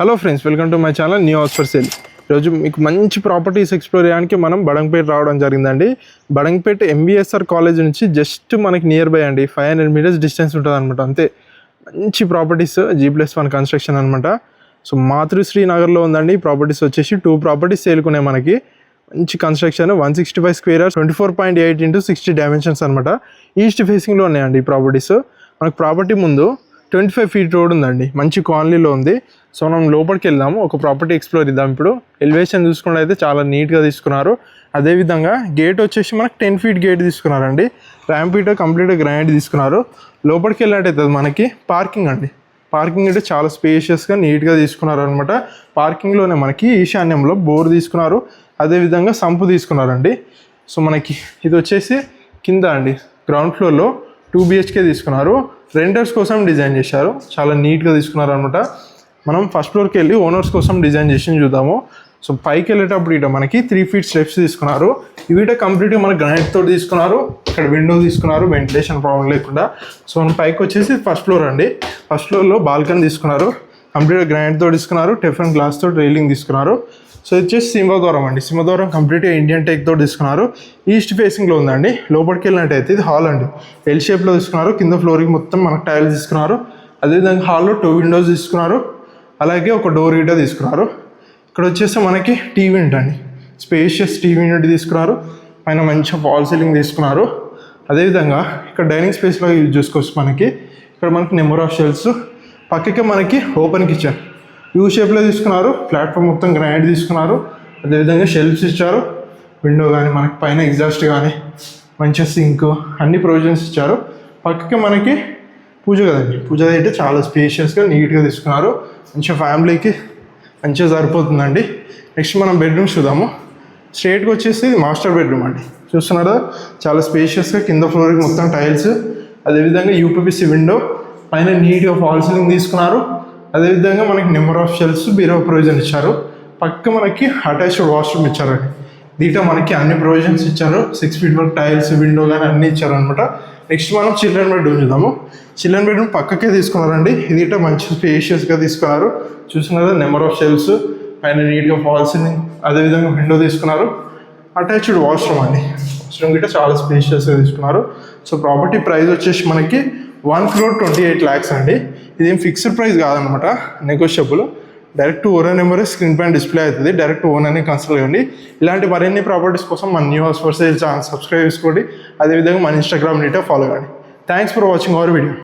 Hello friends, welcome to my channel new house for sale. ఈరోజు మీకు మంచి properties explore చేయడానికి మనం బడంగపేట రావడం జరిగిందండి. బడంగపేట ఎంబీఎస్ఆర్ కాలేజ్ నుంచి జస్ట్ మనకి నియర్ బై అండి 500 మీటర్స్ డిస్టెన్స్ ఉంటుంది అనమాట. అంతే మంచి ప్రాపర్టీస్ G+1 కన్స్ట్రక్షన్ అనమాట. సో మాతృశ్రీ నగర్లో ఉందండి. ప్రాపర్టీస్ వచ్చేసి 2 ప్రాపర్టీస్ సేల్కున్నాయి మనకి. మంచి కన్స్ట్రక్షన్ 165 స్క్వేర్ 24.8 into 60 డైమెన్షన్స్ అనమాట. ఈస్ట్ ఫేసింగ్లో ఉన్నాయండి ఈ ప్రాపర్టీస్. మనకు ప్రాపర్టీ ముందు 25 ఫీట్ రోడ్ ఉందండి. మంచి కాలనీలో ఉంది. సో మనం లోపలికి వెళ్దాము, ఒక ప్రాపర్టీ ఎక్స్ప్లోర్ ఇద్దాం. ఇప్పుడు ఎలివేషన్ చూసుకుంటే అయితే చాలా నీట్గా తీసుకున్నారు. అదేవిధంగా గేట్ వచ్చేసి మనకు 10 ఫీట్ గేట్ తీసుకున్నారండి. ర్యాంప్ ఇటో కంప్లీట్గా గ్రానైట్ తీసుకున్నారు. లోపలికి వెళ్ళినట్టయితే మనకి పార్కింగ్ అండి. పార్కింగ్ అంటే చాలా స్పేషియస్గా నీట్గా తీసుకున్నారు అనమాట. పార్కింగ్లోనే మనకి ఈశాన్యంలో బోర్ తీసుకున్నారు. అదేవిధంగా సంపు తీసుకున్నారండి. సో మనకి ఇది వచ్చేసి కింద అండి గ్రౌండ్ ఫ్లోర్లో 2 BHK తీసుకున్నారు. రెంటర్స్ కోసం డిజైన్ చేశారు. చాలా నీట్గా తీసుకున్నారు అనమాట. మనం ఫస్ట్ ఫ్లోర్కి వెళ్ళి ఓనర్స్ కోసం డిజైన్ చేసి చూద్దాము. సో పైకి వెళ్ళేటప్పుడు ఇట మనకి 3 ఫీట్ స్టెప్స్ తీసుకున్నారు. ఇవిట కంప్లీట్గా మన గ్రానైట్ తోటి తీసుకున్నారు. ఇక్కడ విండో తీసుకున్నారు, వెంటిలేషన్ ప్రాబ్లం లేకుండా. సో మనం పైకి వచ్చేసి ఫస్ట్ ఫ్లోర్ అండి. ఫస్ట్ ఫ్లోర్లో బాల్కనీ తీసుకున్నారు. కంప్లీట్గా గ్రానైట్ తోటి తీసుకున్నారు. టెఫ్లాన్ గ్లాస్ తోటి రైలింగ్ తీసుకున్నారు. సో ఇది వచ్చేసి సింహద్వారం అండి. సింహద్వారం కంప్లీట్గా ఇండియన్ టేక్ తోటి తీసుకున్నారు. ఈస్ట్ ఫేసింగ్లో ఉందండి. లోపలికి వెళ్ళినట్టయితే ఇది హాల్ అండి. ఎల్ షేప్లో తీసుకున్నారు. కింద ఫ్లోర్కి మొత్తం మనకు టైల్స్ తీసుకున్నారు. అదేవిధంగా హాల్లో 2 విండోస్ తీసుకున్నారు. అలాగే ఒక డోర్ గిట తీసుకున్నారు. ఇక్కడ వచ్చేసి మనకి టీవీ యూనిట్ అండి. స్పేషియస్ టీవీ యూనిట్ తీసుకున్నారు. పైన మంచిగా ఫాల్ సీలింగ్ తీసుకున్నారు. అదేవిధంగా ఇక్కడ డైనింగ్ స్పేస్లో యూజ్ చేసుకోవచ్చు. మనకి ఇక్కడ మనకి నెంబర్ ఆఫ్ షెల్ఫ్స్, పక్కకే మనకి ఓపెన్ కిచెన్ యూ షేప్లో తీసుకున్నారు. ప్లాట్ఫామ్ మొత్తం గ్రానైట్ తీసుకున్నారు. అదేవిధంగా షెల్ఫ్స్ ఇచ్చారు. విండో కానీ మనకి పైన ఎగ్జాస్ట్ కానీ మంచిగా సింక్ అన్ని ప్రొవిజన్స్ ఇచ్చారు. పక్కకే మనకి పూజ కదండి. పూజ అయితే చాలా స్పేషియస్గా నీట్గా తీసుకున్నారు. మంచిగా ఫ్యామిలీకి మంచిగా సరిపోతుందండి. నెక్స్ట్ మనం బెడ్రూమ్స్ చూద్దాము. స్ట్రేట్గా వచ్చేసి మాస్టర్ బెడ్రూమ్ అండి. చూస్తున్నారా, చాలా స్పేషియస్గా కింద ఫ్లోర్కి మొత్తం టైల్స్, అదేవిధంగా యూపీపీసీ విండో, పైన నీట్గా ఫాల్ సీలింగ్ తీసుకున్నారు. అదేవిధంగా మనకి నెంబర్ ఆఫ్ షెల్ఫ్స్, బీరో ప్రొవిజన్ ఇచ్చారు. పక్క మనకి అటాచ్డ్ వాష్రూమ్ ఇచ్చారండి. దీంట్లో మనకి అన్ని ప్రొవిజన్స్ ఇచ్చారు. 6 ఫీట్ వరకు టైల్స్, విండో కానీ అన్నీ ఇచ్చారు అనమాట. నెక్స్ట్ మనం చిల్డ్రన్ బెడ్రూమ్ చూద్దాము. చిల్డ్రన్ బెడ్రూమ్ పక్కకే తీసుకున్నారండి. ఇది మంచి స్పేషియస్గా తీసుకున్నారు. చూస్తున్నారు నెంబర్ ఆఫ్ షెల్ఫ్స్, పైన నీట్గా ఫాల్ సీలింగ్, అదేవిధంగా విండో తీసుకున్నారు. అటాచ్డ్ వాష్రూమ్ అండి. వాష్రూమ్ గిట్ట చాలా స్పేషియస్గా తీసుకున్నారు. సో ప్రాపర్టీ ప్రైస్ వచ్చేసి మనకి 1,28 lakhs అండి. ఇదేం ఫిక్స్డ్ ప్రైస్ కాదనమాట, నెగోషియబుల్. డైరెక్ట్ ఓనర్ నెంబరే స్క్రీన్ పైన డిస్ప్లే అవుతుంది. డైరెక్ట్ ఓనర్ని కన్సల్ట్ చేయండి. ఇలాంటి మరిన్ని ప్రాపర్టీస్ కోసం మన new house for sale channel subscribe చేసుకోండి. అదేవిధంగా మన ఇన్స్టాగ్రామ్ నీట్గా ఫాలో కండి. Thanks for watching our video.